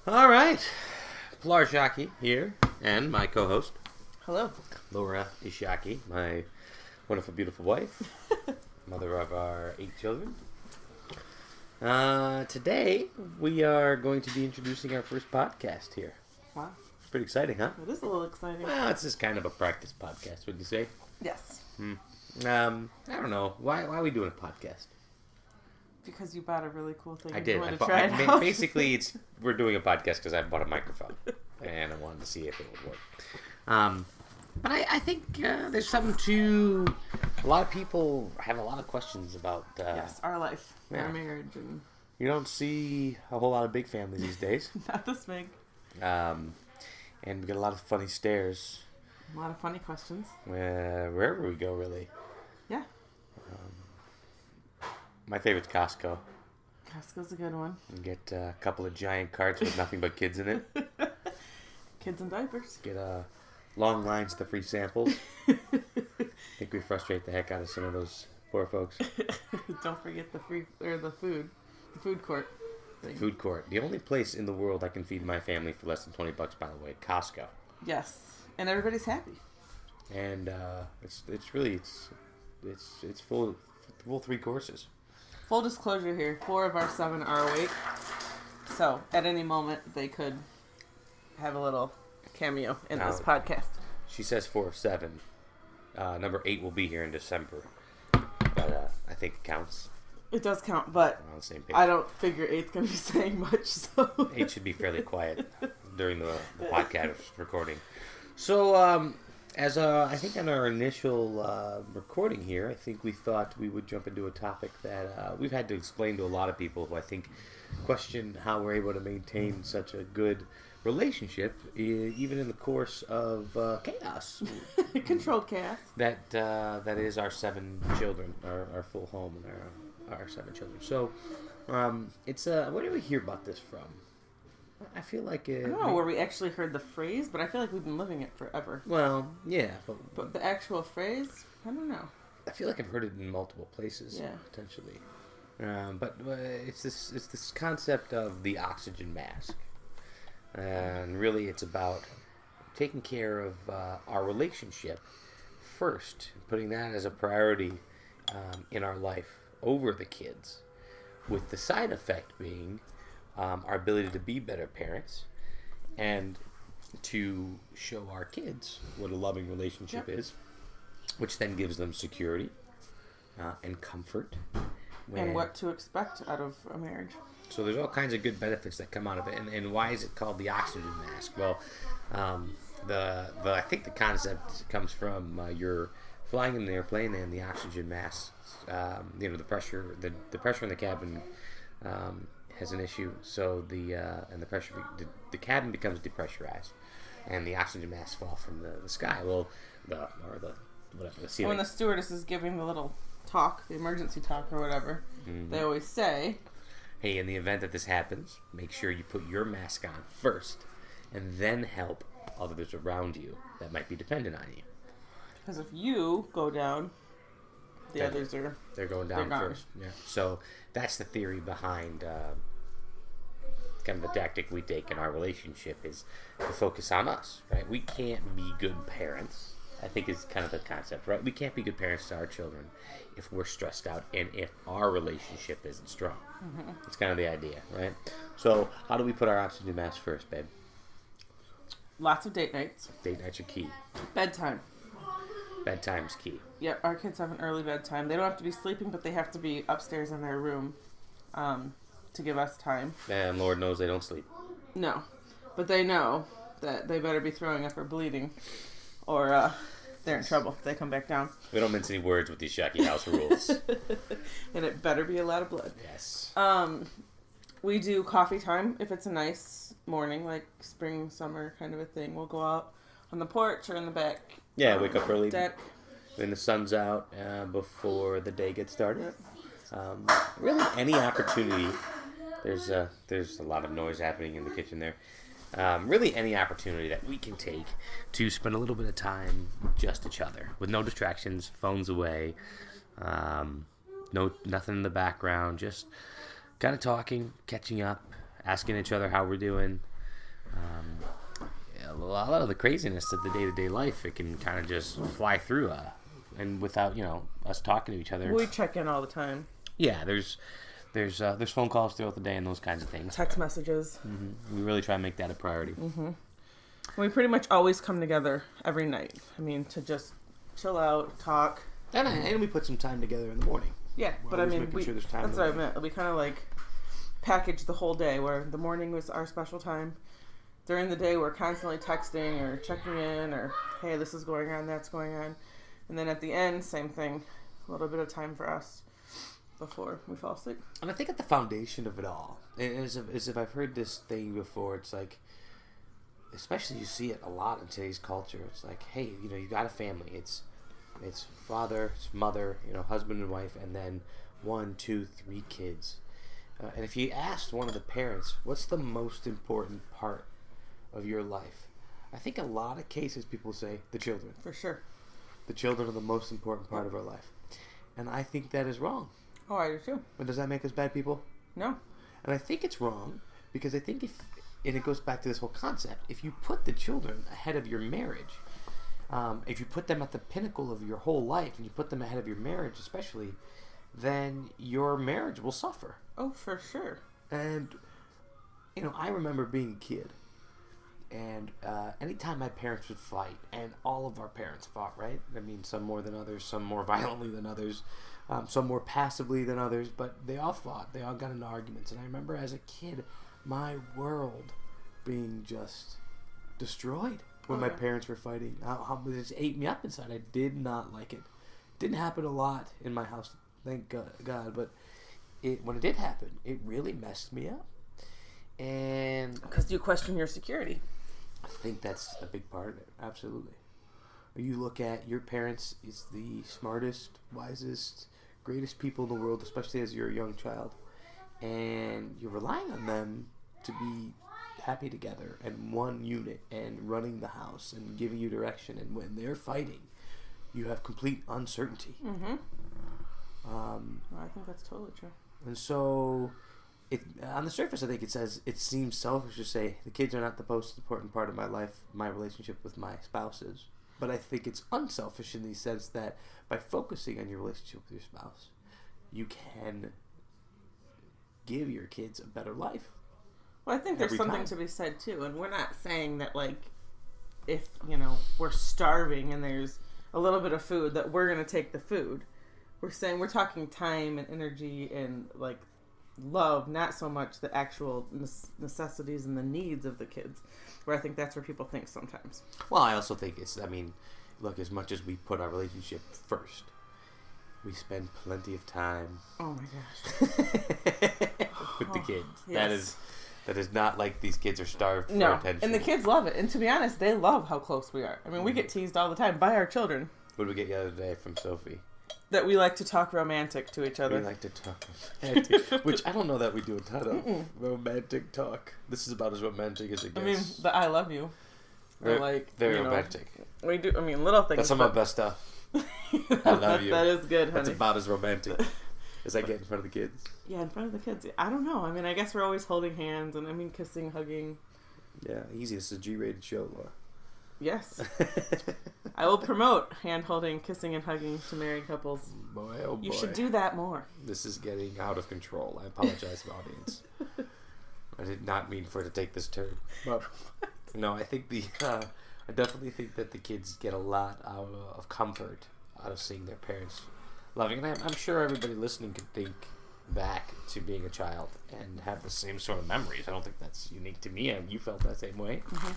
All right. Pelar Esshaki here, and my co-host, Hello. Laura Esshaki, my wonderful, beautiful wife, mother of our 8 children. Today, we are going to be introducing our first podcast here. Wow. It's pretty exciting, huh? It is a little exciting. Well, it's just kind of a practice podcast, would you say? Yes. I don't know. Why are we doing a podcast? Because you bought a really cool thing. I did. You wanted to try it out. Basically, we're doing a podcast because I bought a microphone, and I wanted to see if it would work. But I think there's something to... A lot of people have a lot of questions about... yes, our life, yeah. our marriage, and... You don't see a whole lot of big families these days. Not this big. And we get a lot of funny stares. A lot of funny questions. Wherever we go, really. Yeah. My favorite's Costco. Costco's a good one. You get a couple of giant carts with nothing but kids in it. Kids in diapers. Get long lines to free samples. I think we frustrate the heck out of some of those poor folks. Don't forget the food court thing. Food court. The only place in the world I can feed my family for less than $20, by the way. Costco. Yes, and everybody's happy. And it's full 3 courses. Full disclosure here: 4 of our 7 are awake, so at any moment they could have a little cameo in this podcast. She says 4 of 7. Number 8 will be here in December, but I think it counts. It does count, but We're on the same page. I don't figure 8's going to be saying much, so... 8 should be fairly quiet during the podcast recording. So, I think on our initial recording here, I think we thought we would jump into a topic that we've had to explain to a lot of people who I think question how we're able to maintain such a good relationship, even in the course of chaos. Controlled chaos. That is our 7 children, our full home, and our 7 children. So, it's where did we hear about this from? I feel like I don't know where we actually heard the phrase, but I feel like we've been living it forever. Well, yeah, but the actual phrase, I don't know. I feel like I've heard it in multiple places, yeah, potentially. But it's this concept of the oxygen mask, and really it's about taking care of our relationship first, putting that as a priority in our life over the kids, with the side effect being our ability to be better parents and to show our kids what a loving relationship is, which then gives them security and comfort. And what to expect out of a marriage. So there's all kinds of good benefits that come out of it. And why is it called the oxygen mask? Well, I think the concept comes from you're flying in an airplane and the oxygen mask, the pressure in the cabin has an issue, so the cabin becomes depressurized, and the oxygen masks fall from the sky. Well, the ceiling. When the stewardess is giving the little talk, the emergency talk or whatever, they always say, "Hey, in the event that this happens, make sure you put your mask on first, and then help others around you that might be dependent on you. Because if you go down, others are... They're going down first. Yeah. So that's the theory behind kind of the tactic we take in our relationship is to focus on us, right? We can't be good parents, I think is kind of the concept, right? We can't be good parents to our children if we're stressed out and if our relationship isn't strong. Mm-hmm. It's kind of the idea, right? So how do we put our oxygen mask first, babe? Lots of date nights. Date nights are key. Bedtime. Bedtime's key. Yep, our kids have an early bedtime. They don't have to be sleeping, but they have to be upstairs in their room to give us time. And Lord knows they don't sleep. No, but they know that they better be throwing up or bleeding, or they're in trouble if they come back down. We don't mince any words with these Esshaki house rules. And it better be a lot of blood. Yes. We do coffee time if it's a nice morning, like spring, summer kind of a thing. We'll go out on the porch or in the back. Yeah, wake up early deck. when the sun's out before the day gets started. Yep. Really, any opportunity. There's a lot of noise happening in the kitchen there. Really, any opportunity that we can take to spend a little bit of time with just each other, with no distractions, phones away, nothing in the background, just kind of talking, catching up, asking each other how we're doing. a lot of the craziness of the day-to-day life, it can kind of just fly through, and without us talking to each other. We check in all the time. Yeah, there's phone calls throughout the day and those kinds of things. Text messages. We really try to make that a priority. We pretty much always come together every night. I mean, to just chill out, talk. And we put some time together in the morning. Yeah, but I mean, sure there's time that's what I meant. We kind of like package the whole day, where the morning was our special time. During the day, we're constantly texting or checking in, or, hey, this is going on, that's going on. And then at the end, same thing, a little bit of time for us before we fall asleep. And I think at the foundation of it all, and as if I've heard this thing before, it's like, especially you see it a lot in today's culture, it's like, hey, you got a family. It's father, it's mother, husband and wife, and then 1, 2, 3 kids. And if you asked one of the parents, what's the most important part of your life? I think a lot of cases people say the children. For sure. The children are the most important part of our life. And I think that is wrong. Oh, I do too. But does that make us bad people? No. And I think it's wrong because I think and it goes back to this whole concept, if you put the children ahead of your marriage, if you put them at the pinnacle of your whole life and you put them ahead of your marriage especially, then your marriage will suffer. Oh, for sure. And, I remember being a kid, and anytime my parents would fight, and all of our parents fought, right? I mean, some more than others, some more violently than others, some more passively than others, but they all fought. They all got into arguments. And I remember as a kid, my world being just destroyed when my parents were fighting. How it just ate me up inside. I did not like it. Didn't happen a lot in my house, thank God, but when it did happen, it really messed me up. And because you question your security. I think that's a big part of it. Absolutely. You look at your parents is the smartest, wisest, greatest people in the world, especially as you're a young child, and you're relying on them to be happy together and one unit and running the house and giving you direction. And when they're fighting, you have complete uncertainty. I think that's totally true. And so, on the surface, I think it seems selfish to say the kids are not the most important part of my life, my relationship with my spouses. But I think it's unselfish in the sense that by focusing on your relationship with your spouse, you can give your kids a better life. Well, I think there's something to be said too, and we're not saying that if we're starving and there's a little bit of food that we're gonna take the food. We're saying we're talking time and energy and love, not so much the actual necessities and the needs of the kids. Where I think that's where people think sometimes. Well, I also think look, as much as we put our relationship first, we spend plenty of time. Oh my gosh. with the kids. Yes. That is not like these kids are starved for attention. And the kids love it. And to be honest, they love how close we are. I mean, we get teased all the time by our children. What did we get the other day from Sophie? That we like to talk romantic to each other. We like to talk romantic, which I don't know that we do a ton of. Romantic talk. This is about as romantic as it gets. I mean, the I love you. Very romantic. We do, little things. That's some of my best stuff. I love you. That is good, honey. That's about as romantic as I get in front of the kids. Yeah, in front of the kids. I don't know. I mean, I guess we're always holding hands and kissing, hugging. Yeah, easy. It's a G-rated show, Laura. Yes. I will promote hand-holding, kissing, and hugging to married couples. Boy, oh boy. You should do that more. This is getting out of control. I apologize, audience. I did not mean for it to take this turn. But, no, I think I definitely think that the kids get a lot of comfort out of seeing their parents loving. And I'm sure everybody listening can think back to being a child and have the same sort of memories. I don't think that's unique to me, and you felt that same way. Mm-hmm.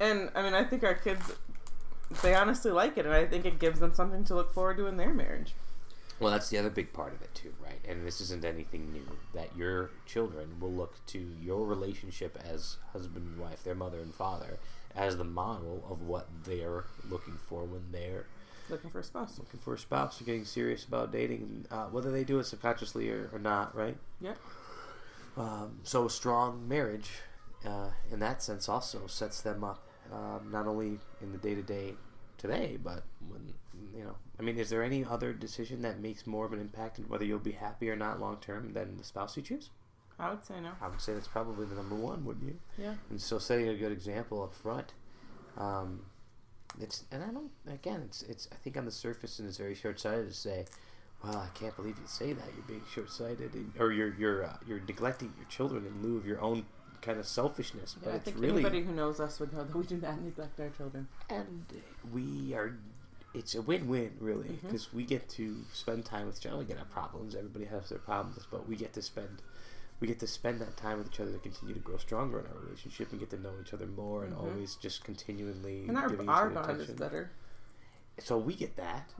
And, I think our kids, they honestly like it, and I think it gives them something to look forward to in their marriage. Well, that's the other big part of it, too, right? And this isn't anything new, that your children will look to your relationship as husband and wife, their mother and father, as the model of what they're looking for when they're looking for a spouse. Looking for a spouse, or getting serious about dating, whether they do it subconsciously or not, right? Yep. So a strong marriage, in that sense, also sets them up. Not only in the day-to-day today, but when, is there any other decision that makes more of an impact on whether you'll be happy or not long-term than the spouse you choose? I would say no. I would say that's probably the number one, wouldn't you? Yeah. And so setting a good example up front, it's I think on the surface and it's very short-sighted to say, well, I can't believe you say that. You're being short-sighted, or you're neglecting your children in lieu of your own kind of selfishness. Yeah, but I think really, anybody who knows us would know that we do not neglect our children. And it's a win-win, really, because we get to spend time with each other. We get our problems. Everybody has their problems, but we get to spend that time with each other to continue to grow stronger in our relationship and get to know each other more and always just continually and our giving bond attention. is better. So we get that,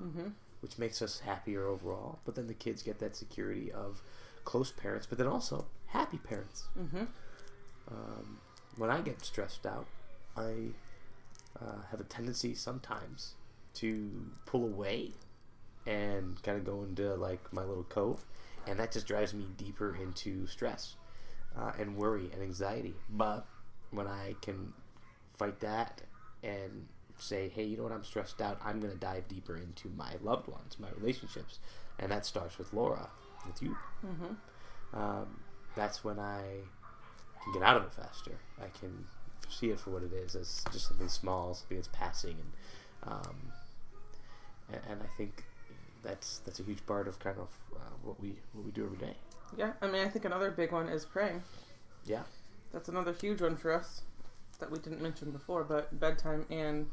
which makes us happier overall. But then the kids get that security of close parents, but then also happy parents. When I get stressed out, I have a tendency sometimes to pull away and kind of go into like my little cove, and that just drives me deeper into stress and worry and anxiety. But when I can fight that and say, hey, you know what, I'm stressed out, I'm going to dive deeper into my loved ones, my relationships, and that starts with Laura, with you. That's when I can get out of it faster. I can see it for what it is, as just something small, something that's passing, and I think that's a huge part of kind of what we do every day. Yeah, I mean, I think another big one is praying. Yeah, that's another huge one for us that we didn't mention before, but bedtime and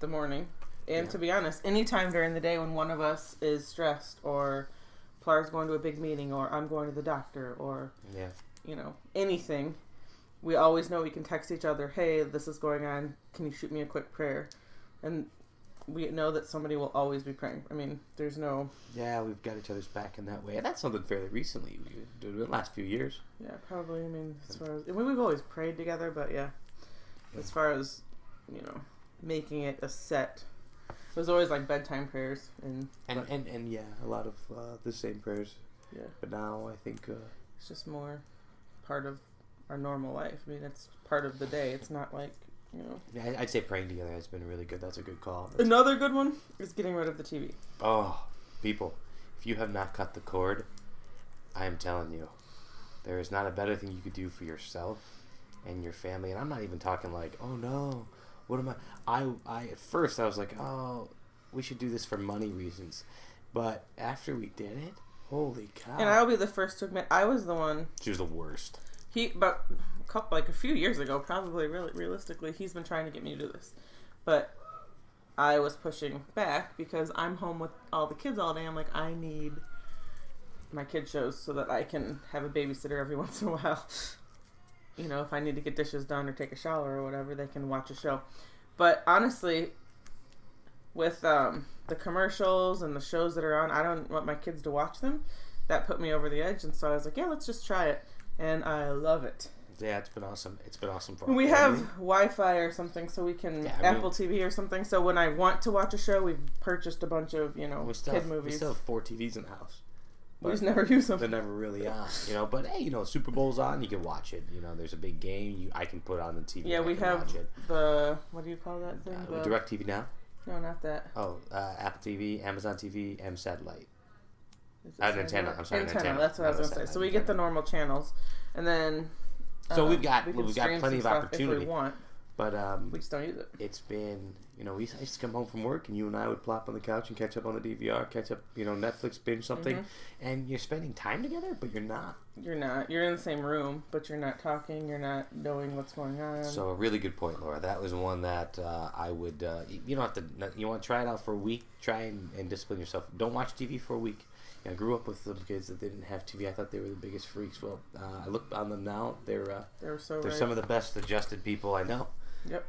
the morning. And to be honest, anytime during the day when one of us is stressed, or Pelar's going to a big meeting, or I'm going to the doctor, or anything, we always know we can text each other, hey, this is going on, can you shoot me a quick prayer? And we know that somebody will always be praying. I mean, there's no... Yeah, we've got each other's back in that way. And that's something fairly recently. We did it the last few years. Yeah, probably. I mean, as far as... I mean, we've always prayed together, but as far as, making it a set, it was always like bedtime prayers. And a lot of the same prayers. Yeah. But now I think... it's just more part of our normal life. I mean, it's part of the day. It's not like... Yeah, I'd say praying together has been really good. That's a good call. Another good one is getting rid of the TV. Oh, people, if you have not cut the cord, I am telling you, there is not a better thing you could do for yourself and your family. And I'm not even talking like, oh no, what am I at first I was like, oh, we should do this for money reasons. But after we did it, holy cow. And I'll be the first to admit, I was the one. She was the worst. A few years ago, probably really realistically, he's been trying to get me to do this. But I was pushing back because I'm home with all the kids all day. I'm like, I need my kid shows so that I can have a babysitter every once in a while. If I need to get dishes done or take a shower or whatever, they can watch a show. But honestly, with the commercials and the shows that are on, I don't want my kids to watch them. That put me over the edge. And so I was like, yeah, let's just try it. And I love it. Yeah, it's been awesome. It's been awesome for we have Wi-Fi or something, so we can Apple TV or something. So when I want to watch a show, we've purchased a bunch of kid movies. We still have 4 TVs in the house. We just never use them. They're never really on, But hey, Super Bowl's on, you can watch it. There's a big game, I can put on the TV. Yeah, we have the what do you call that thing? Direct TV now. No, not that. Oh, Apple TV, Amazon TV, and satellite. Antenna. I'm sorry, antenna. That's what I was going to say. So we get the normal channels, and then. So we've got plenty of opportunity. If we want, but we just don't use it. It's been, I used to come home from work and you and I would plop on the couch and catch up on the DVR, catch up, Netflix, binge something, and you're spending time together, but you're not. You're not. You're in the same room, but you're not talking. You're not knowing what's going on. So a really good point, Laura. That was one that I would. You don't have to. You want to try it out for a week. Try and discipline yourself. Don't watch TV for a week. I grew up with some kids that didn't have TV. I thought they were the biggest freaks. Well, I look on them now. They're some of the best adjusted people I know. Yep.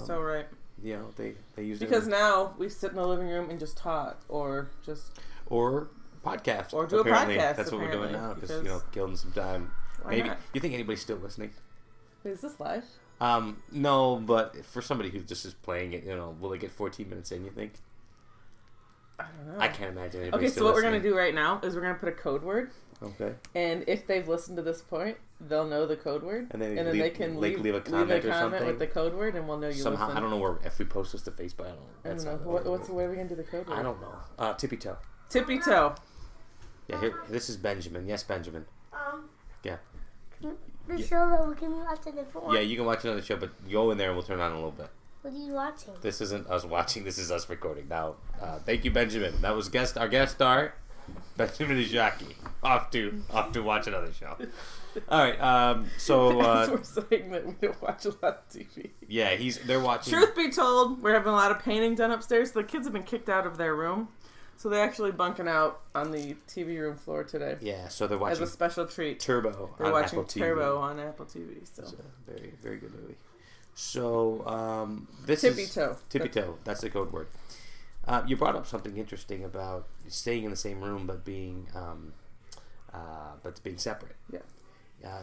So right. They use because now we sit in the living room and just talk or podcast or do apparently. A podcast. That's what we're doing now because killing some time. Maybe not? You think anybody's still listening? Wait, is this live? No, but for somebody who just is playing it, will they get 14 minutes in? You think? I don't know. I can't imagine anybody. Okay, so what we're going to do right now is we're going to put a code word. Okay. And if they've listened to this point, they'll know the code word. And then they can leave a comment or something with the code word, and we'll know you somehow. Listen. I don't know if we post this to Facebook. I don't know. Where are we going to do the code word? I don't know. Tippy toe. Tippy toe. Yeah, here. This is Benjamin. Yes, Benjamin. Yeah. The show that we can watch on the phone. Yeah, you can watch another show, but go in there and we'll turn it on in a little bit. What are you watching? This isn't us watching. This is us recording. Now, thank you, Benjamin. That was our guest star, Benjamin Esshaki. Off to watch another show. All right. So we're saying that we don't watch a lot of TV. Yeah, they're watching. Truth be told, we're having a lot of painting done upstairs. The kids have been kicked out of their room, so they're actually bunking out on the TV room floor today. Yeah, so they're watching as a special treat. Turbo. They're watching Apple Turbo TV. on Apple TV. So It's a very, very good movie. So this Tippy is toe. Tippy toe. That's the code word. You brought up something interesting about staying in the same room but being separate. Yeah.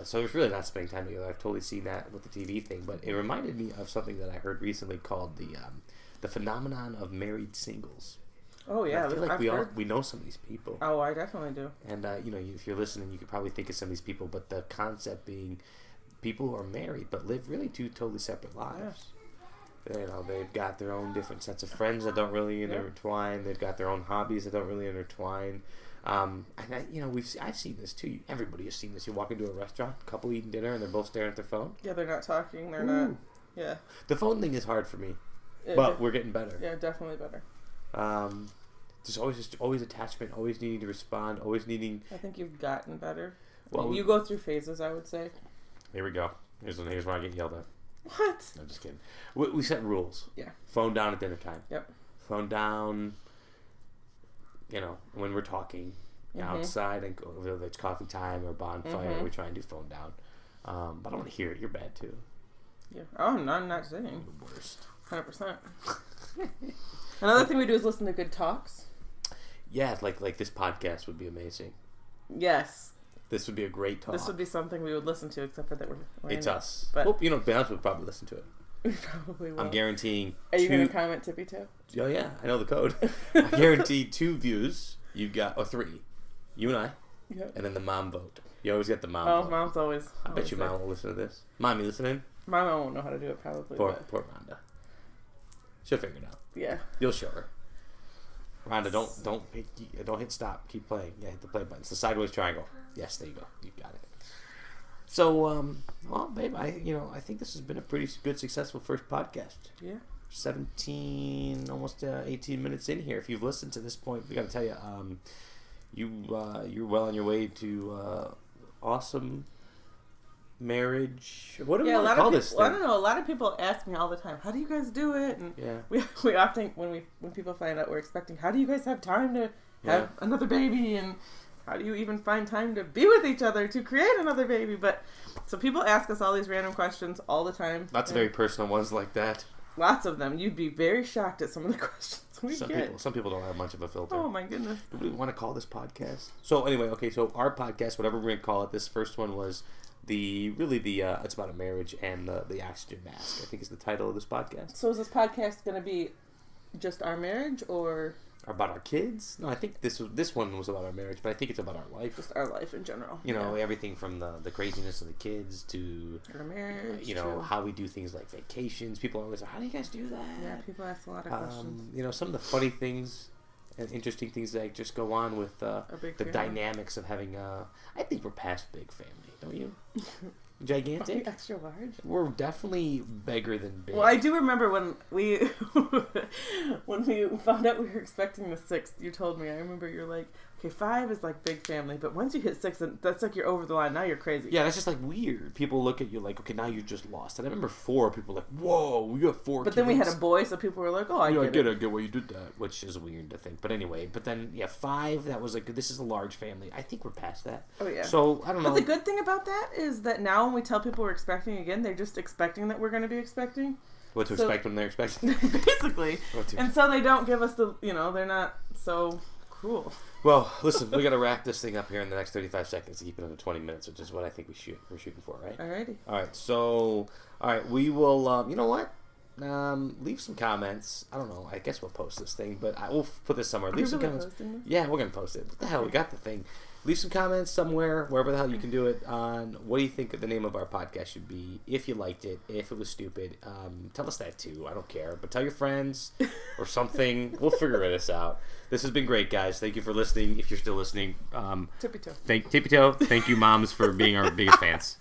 So it's really not spending time together. I've totally seen that with the TV thing, but it reminded me of something that I heard recently called the phenomenon of married singles. Oh yeah, I feel like we know some of these people. Oh, I definitely do. And if you're listening, you could probably think of some of these people, but the concept being people who are married but live really two totally separate lives. Yeah. They've got their own different sets of friends that don't really intertwine. They've got their own hobbies that don't really intertwine. And I've seen this too. Everybody has seen this. You walk into a restaurant, couple eating dinner, and they're both staring at their phone. Yeah, they're not talking. They're not. Yeah. The phone thing is hard for me, but we're getting better. Yeah, definitely better. There's always attachment, always needing to respond, always needing. I think you've gotten better. Well, you go through phases, I would say. Here we go. Here's where I get yelled at. What? I'm just kidding. We set rules. Yeah. Phone down at dinner time. Yep. Phone down. When we're talking outside, and whether it's coffee time or bonfire, we try and do phone down. But I don't want to hear it. You're bad too. Yeah. Oh, no, I'm not saying. The worst. 100%. Another thing we do is listen to good talks. Yeah, like this podcast would be amazing. Yes. This would be a great talk. This would be something we would listen to, except for that we're it's us. But Bounce would probably listen to it. We probably will. I'm guaranteeing. Are you going to comment Tippy Toe? Oh yeah, I know the code. I guarantee 2 views. You've got 3. You and I. Yep. And then the mom vote. You always get the mom vote. Mom's always. I bet you mom will listen to this. Mom, you listening? My mom won't know how to do it probably. Poor Rhonda. She'll figure it out. Yeah. You'll show her. Rhonda, don't hit stop. Keep playing. Yeah, hit the play button. It's the sideways triangle. Yes, there you go. You got it. So, babe, I think this has been a pretty good, successful first podcast. Yeah. 17, almost 18 minutes in here. If you've listened to this point, we got to tell you, you're well on your way to awesome marriage. What do we call this thing? I don't know. A lot of people ask me all the time, "How do you guys do it?" And we often when people find out we're expecting, "How do you guys have time to have another baby?" And how do you even find time to be with each other to create another baby? But so people ask us all these random questions all the time. Lots of very personal ones like that. Lots of them. You'd be very shocked at some of the questions we get. Some people don't have much of a filter. Oh my goodness. Do we want to call this podcast? So anyway, so our podcast, whatever we're gonna call it, this first one was it's about a marriage and the oxygen mask, I think is the title of this podcast. So is this podcast gonna be just our marriage or about our kids? No, I think this one was about our marriage, but I think it's about our life. Just our life in general. Everything from the craziness of the kids to our marriage. How we do things like vacations. People always say, "How do you guys do that?" Yeah, people ask a lot of questions. Some of the funny things and interesting things that just go on with the dynamics of having I think we're past big family, don't you? Gigantic? Are we extra large? We're definitely bigger than big. Well, I do remember when we found out we were expecting the 6th, you told me, I remember you're like, okay, 5 is like big family, but once you hit 6, that's like you're over the line. Now you're crazy. Yeah, that's just like weird. People look at you like, okay, now you just lost. And I remember 4, people were like, whoa, we got 4 But kids. then we had a boy, so people were like, oh, I get why you did that. Which is weird to think. But anyway, 5, that was like, this is a large family. I think we're past that. Oh, yeah. So, I don't know. But the good thing about that is that now when we tell people we're expecting again, they're just expecting that we're going to be expecting. What to expect when they're expecting? Basically. And so they don't give us they're not so cruel. Well, listen, we got to wrap this thing up here in the next 35 seconds to keep it under 20 minutes, which is what I think we're shooting for, right? Alrighty. All right, so, we will, you know what? Leave some comments. I don't know. I guess we'll post this thing, but we'll put this somewhere. Leave some comments. Posting this? Yeah, we're going to post it. What the hell? We got the thing. leave some comments somewhere, wherever the hell you can do it, on what do you think the name of our podcast should be, if you liked it, if it was stupid. Tell us that too. I don't care. But tell your friends or something. We'll figure this out. This has been great, guys. Thank you for listening. If you're still listening. Tippy toe. Tippy toe. Thank you, moms, for being our biggest fans.